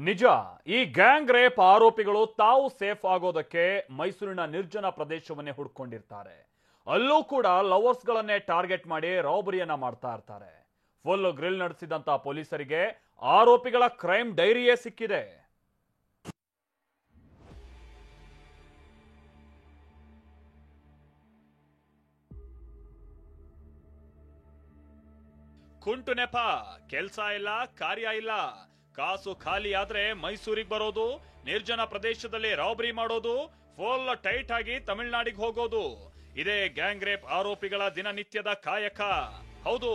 ನಿಜ ಈ gang rape ಆರೋಪಿಗಳು ತಾವು ಸೇಫ್ ಆಗೋದಕ್ಕೆ ಮೈಸೂರಿನ ನಿರ್ಜನ ಪ್ರದೇಶವನ್ನೇ ಹುಡ್ಕೊಂಡಿರ್ತಾರೆ. ಅಲ್ಲೂ ಕೂಡ ಲವರ್ಸ್ ಗಳನ್ನೇ ಟಾರ್ಗೆಟ್ ಮಾಡಿ ರಾಬರಿಯನ್ನ ಮಾಡ್ತಾ ಇರ್ತಾರೆ. ಫುಲ್ ಗ್ರಿಲ್ ನಡೆಸಿದಂತ ಪೊಲೀಸರಿಗೆ ಆರೋಪಿಗಳ ಕ್ರೈಮ್ ಡೈರಿಯೇ ಸಿಕ್ಕಿದೆ. ಕುಂಟು ನೆಪ, ಕೆಲ್ಸ ಇಲ್ಲ, ಕಾರ್ಯ ಇಲ್ಲ, ಕಾಸು ಖಾಲಿ ಆದ್ರೆ ಮೈಸೂರಿಗೆ ಬರೋದು, ನಿರ್ಜನ ಪ್ರದೇಶದಲ್ಲಿ ರಾಬರಿ ಮಾಡೋದು, ಫುಲ್ ಟೈಟ್ ಆಗಿ ತಮಿಳುನಾಡಿಗೆ ಹೋಗೋದು. ಇದೇ ಗ್ಯಾಂಗ್ ರೇಪ್ ಆರೋಪಿಗಳ ದಿನನಿತ್ಯದ ಕಾಯಕ. ಹೌದು,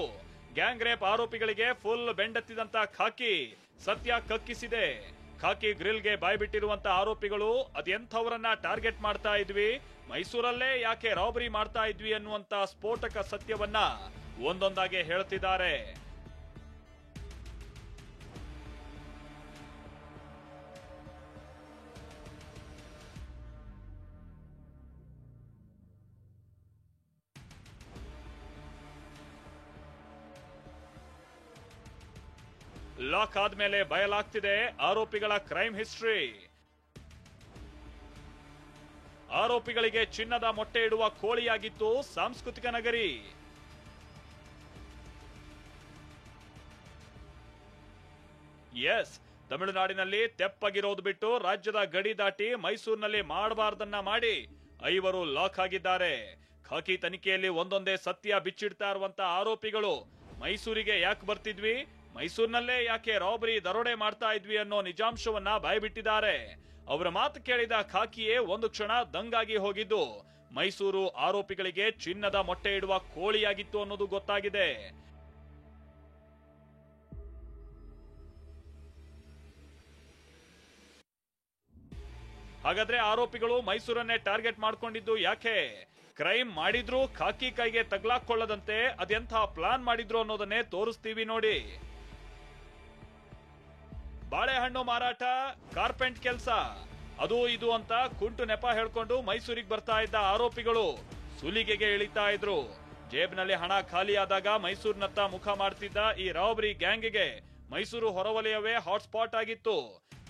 ಗ್ಯಾಂಗ್ ರೇಪ್ ಆರೋಪಿಗಳಿಗೆ ಫುಲ್ ಬೆಂಡೆತ್ತಿದಂತ ಖಾಕಿ ಸತ್ಯ ಕಕ್ಕಿಸಿದೆ. ಖಾಕಿ ಗ್ರಿಲ್ಗೆ ಬಾಯ್ಬಿಟ್ಟಿರುವಂತ ಆರೋಪಿಗಳು ಅದೆಂಥವರನ್ನ ಟಾರ್ಗೆಟ್ ಮಾಡ್ತಾ ಇದ್ವಿ, ಮೈಸೂರಲ್ಲೇ ಯಾಕೆ ರಾಬರಿ ಮಾಡ್ತಾ ಇದ್ವಿ ಅನ್ನುವಂತ ಸ್ಫೋಟಕ ಸತ್ಯವನ್ನ ಒಂದೊಂದಾಗೆ ಹೇಳ್ತಿದ್ದಾರೆ. ಲಾಕ್ ಆದ್ಮೇಲೆ ಬಯಲಾಗ್ತಿದೆ ಆರೋಪಿಗಳ ಕ್ರೈಮ್ ಹಿಸ್ಟ್ರಿ. ಆರೋಪಿಗಳಿಗೆ ಚಿನ್ನದ ಮೊಟ್ಟೆ ಇಡುವ ಕೋಳಿಯಾಗಿತ್ತು ಸಾಂಸ್ಕೃತಿಕ ನಗರಿ. ಎಸ್, ತಮಿಳುನಾಡಿನಲ್ಲಿ ತೆಪ್ಪಗಿರೋದು ಬಿಟ್ಟು ರಾಜ್ಯದ ಗಡಿ ದಾಟಿ ಮೈಸೂರಿನಲ್ಲಿ ಮಾಡಬಾರ್ದನ್ನ ಮಾಡಿ ಐವರು ಲಾಕ್ ಆಗಿದ್ದಾರೆ. ಖಾಕಿ ತನಿಖೆಯಲ್ಲಿ ಒಂದೊಂದೇ ಸತ್ಯ ಬಿಚ್ಚಿಡ್ತಾ ಇರುವಂತ ಆರೋಪಿಗಳು ಮೈಸೂರಿಗೆ ಯಾಕೆ ಬರ್ತಿದ್ವಿ, ಮೈಸೂರಿನಲ್ಲೇ ಯಾಕೆ ರಾಬರಿ ದರೋಡೆ ಮಾಡ್ತಾ ಇದ್ವಿ ಅನ್ನೋ ನಿಜಾಂಶವನ್ನ ಬಾಯ್ಬಿಟ್ಟಿದ್ದಾರೆ. ಅವರ ಮಾತು ಕೇಳಿದ ಖಾಕಿಯೇ ಒಂದು ಕ್ಷಣ ದಂಗಾಗಿ ಹೋಗಿದ್ದು ಮೈಸೂರು ಆರೋಪಿಗಳಿಗೆ ಚಿನ್ನದ ಮೊಟ್ಟೆ ಇಡುವ ಕೋಳಿಯಾಗಿತ್ತು ಅನ್ನೋದು ಗೊತ್ತಾಗಿದೆ. ಹಾಗಾದ್ರೆ ಆರೋಪಿಗಳು ಮೈಸೂರನ್ನೇ ಟಾರ್ಗೆಟ್ ಮಾಡ್ಕೊಂಡಿದ್ದು ಯಾಕೆ? ಕ್ರೈಮ್ ಮಾಡಿದ್ರು ಖಾಕಿ ಕೈಗೆ ತಗ್ಲಾಕೊಳ್ಳದಂತೆ ಅದೆಂಥ ಪ್ಲಾನ್ ಮಾಡಿದ್ರು ಅನ್ನೋದನ್ನೇ ತೋರಿಸ್ತೀವಿ ನೋಡಿ. ಬಾಳೆಹಣ್ಣು ಮಾರಾಟ, ಕಾರ್ಪೆಂಟ್ ಕೆಲಸ, ಅದು ಇದು ಅಂತ ಕುಂಟು ನೆಪ ಹೇಳ್ಕೊಂಡು ಮೈಸೂರಿಗೆ ಬರ್ತಾ ಇದ್ದ ಆರೋಪಿಗಳು ಸುಲಿಗೆಗೆ ಇಳಿತಾ ಇದ್ರು. ಜೇಬ್ನಲ್ಲಿ ಹಣ ಖಾಲಿ ಆದಾಗ ಮೈಸೂರಿನತ್ತ ಮುಖ ಮಾಡ್ತಿದ್ದ ಈ ರಾಬರಿ ಗ್ಯಾಂಗ್ಗೆ ಮೈಸೂರು ಹೊರವಲಯವೇ ಹಾಟ್ಸ್ಪಾಟ್ ಆಗಿತ್ತು.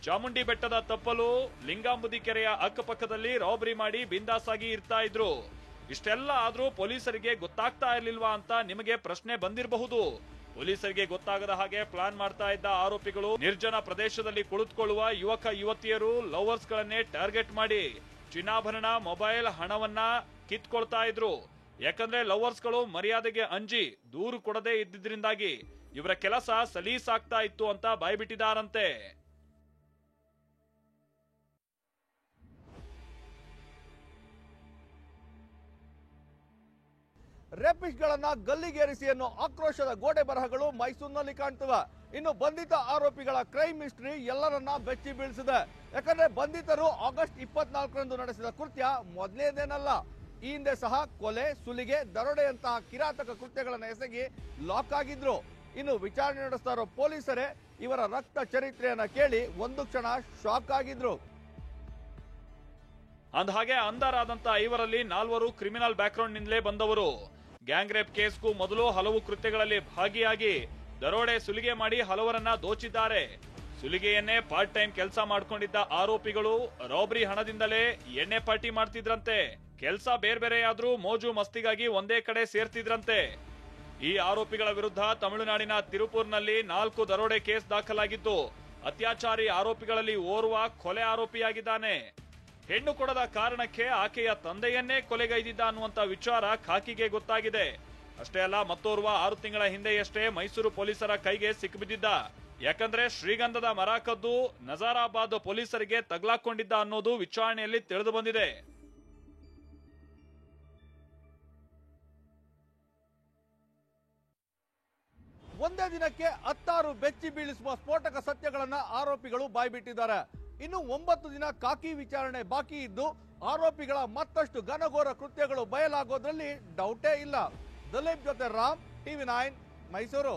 ಚಾಮುಂಡಿ ಬೆಟ್ಟದ ತಪ್ಪಲು, ಲಿಂಗಾಂಬುದಿ ಕೆರೆಯ ಅಕ್ಕಪಕ್ಕದಲ್ಲಿ ರಾಬರಿ ಮಾಡಿ ಬಿಂದಾಸಾಗಿ ಇರ್ತಾ ಇದ್ರು. ಇಷ್ಟೆಲ್ಲ ಆದ್ರೂ ಪೊಲೀಸರಿಗೆ ಗೊತ್ತಾಗ್ತಾ ಇರ್ಲಿಲ್ವಾ ಅಂತ ನಿಮಗೆ ಪ್ರಶ್ನೆ ಬಂದಿರಬಹುದು. ಪೊಲೀಸರಿಗೆ ಗೊತ್ತಾಗದ ಹಾಗೆ ಪ್ಲಾನ್ ಮಾಡ್ತಾ ಇದ್ದ ಆರೋಪಿಗಳು ನಿರ್ಜನ ಪ್ರದೇಶದಲ್ಲಿ ಕುಳಿತುಕೊಳ್ಳುವ ಯುವಕ ಯುವತಿಯರು, ಲವರ್ಸ್ ಗಳನ್ನೇ ಟಾರ್ಗೆಟ್ ಮಾಡಿ ಚಿನ್ನಾಭರಣ, ಮೊಬೈಲ್, ಹಣವನ್ನ ಕಿತ್ಕೊಳ್ತಾ ಇದ್ರು. ಯಾಕಂದ್ರೆ ಲವರ್ಸ್ ಗಳು ಮರ್ಯಾದೆಗೆ ಅಂಜಿ ದೂರು ಕೊಡದೇ ಇದ್ದಿದ್ರಿಂದಾಗಿ ಇವರ ಕೆಲಸ ಸಲೀಸಾಗ್ತಾ ಇತ್ತು ಅಂತ ಬಾಯ್ಬಿಟ್ಟಿದಾರಂತೆ. ರೇಪಿಸ್ಟ್ಗಳನ್ನ ಗಲ್ಲಿಗೇರಿಸಿ ಅನ್ನೋ ಆಕ್ರೋಶದ ಗೋಡೆ ಬರಹಗಳು ಮೈಸೂರಿನಲ್ಲಿ ಕಾಣ್ತವೆ. ಇನ್ನು ಬಂಧಿತ ಆರೋಪಿಗಳ ಕ್ರೈಮ್ ಹಿಸ್ಟ್ರಿ ಎಲ್ಲರನ್ನ ಬೆಚ್ಚಿ ಬೀಳಿಸಿದೆ. ಯಾಕಂದ್ರೆ ಬಂಧಿತರು ಆಗಸ್ಟ್ 24ರಂದು ನಡೆಸಿದ ಕೃತ್ಯ ಮೊದಲನೇದೇನಲ್ಲ. ಈ ಹಿಂದೆ ಸಹ ಕೊಲೆ, ಸುಲಿಗೆ, ದರೋಡೆಯಂತಹ ಕಿರಾತಕ ಕೃತ್ಯಗಳನ್ನು ಎಸಗಿ ಲಾಕ್ ಆಗಿದ್ರು. ಇನ್ನು ವಿಚಾರಣೆ ನಡೆಸ್ತಾ ಇರೋ ಪೊಲೀಸರೇ ಇವರ ರಕ್ತ ಚರಿತ್ರೆಯನ್ನ ಕೇಳಿ ಒಂದು ಕ್ಷಣ ಶಾಕ್ ಆಗಿದ್ರು. ಅಂದಹಾಗೆ ಅಂಧರಾದಂತ ಇವರಲ್ಲಿ 4 ಕ್ರಿಮಿನಲ್ ಬ್ಯಾಕ್ ಗ್ರೌಂಡ್ ನಿಂದಲೇ ಬಂದವರು. ಗ್ಯಾಂಗ್ ರೇಪ್ ಕೇಸ್ಗೂ ಮೊದಲು ಹಲವು ಕೃತ್ಯಗಳಲ್ಲಿ ಭಾಗಿಯಾಗಿ ದರೋಡೆ, ಸುಲಿಗೆ ಮಾಡಿ ಹಲವರನ್ನ ದೋಚಿದ್ದಾರೆ. ಸುಲಿಗೆಯನ್ನೇ ಪಾರ್ಟ್ ಟೈಮ್ ಕೆಲಸ ಮಾಡ್ಕೊಂಡಿದ್ದ ಆರೋಪಿಗಳು ರಾಬರಿ ಹಣದಿಂದಲೇ ಎಣ್ಣೆ ಪಾರ್ಟಿ ಮಾಡ್ತಿದ್ರಂತೆ. ಕೆಲಸ ಬೇರೆ ಬೇರೆಯಾದ್ರೂ ಮೋಜು ಮಸ್ತಿಗಾಗಿ ಒಂದೇ ಕಡೆ ಸೇರ್ತಿದ್ರಂತೆ. ಈ ಆರೋಪಿಗಳ ವಿರುದ್ಧ ತಮಿಳುನಾಡಿನ ತಿರುಪೂರ್ನಲ್ಲಿ 4 ದರೋಡೆ ಕೇಸ್ ದಾಖಲಾಗಿದ್ದು ಅತ್ಯಾಚಾರಿ ಆರೋಪಿಗಳಲ್ಲಿ ಓರ್ವ ಕೊಲೆ ಆರೋಪಿಯಾಗಿದ್ದಾನೆ. ಹೆಣ್ಣು ಕೊಡದ ಕಾರಣಕ್ಕೆ ಆಕೆಯ ತಂದೆಯನ್ನೇ ಕೊಲೆಗೈದಿದ್ದ ಅನ್ನುವಂತ ವಿಚಾರ ಖಾಕಿಗೆ ಗೊತ್ತಾಗಿದೆ. ಅಷ್ಟೇ ಅಲ್ಲ, ಮತ್ತೋರ್ವ 6 ತಿಂಗಳ ಹಿಂದೆಯಷ್ಟೇ ಮೈಸೂರು ಪೊಲೀಸರ ಕೈಗೆ ಸಿಕ್ಕಿಬಿದ್ದಿದ್ದ. ಯಾಕಂದ್ರೆ ಶ್ರೀಗಂಧದ ಮರ ಕದ್ದು ನಜಾರಾಬಾದ್ ಪೊಲೀಸರಿಗೆ ತಗ್ಲಾಕೊಂಡಿದ್ದ ಅನ್ನೋದು ವಿಚಾರಣೆಯಲ್ಲಿ ತಿಳಿದು ಬಂದಿದೆ. ಒಂದೇ ದಿನಕ್ಕೆ 10 ಬೆಚ್ಚಿ ಬೀಳಿಸುವ ಸ್ಫೋಟಕ ಸತ್ಯಗಳನ್ನ ಆರೋಪಿಗಳು ಬಾಯ್ಬಿಟ್ಟಿದ್ದಾರೆ. ಇನ್ನು 9 ದಿನ ಖಾಕಿ ವಿಚಾರಣೆ ಬಾಕಿ ಇದ್ದು ಆರೋಪಿಗಳ ಮತ್ತಷ್ಟು ಘನಘೋರ ಕೃತ್ಯಗಳು ಬಯಲಾಗೋದ್ರಲ್ಲಿ ಡೌಟೇ ಇಲ್ಲ. ದಿಲೀಪ್ ಜೊತೆ ರಾಮ್, TV9 ಮೈಸೂರು.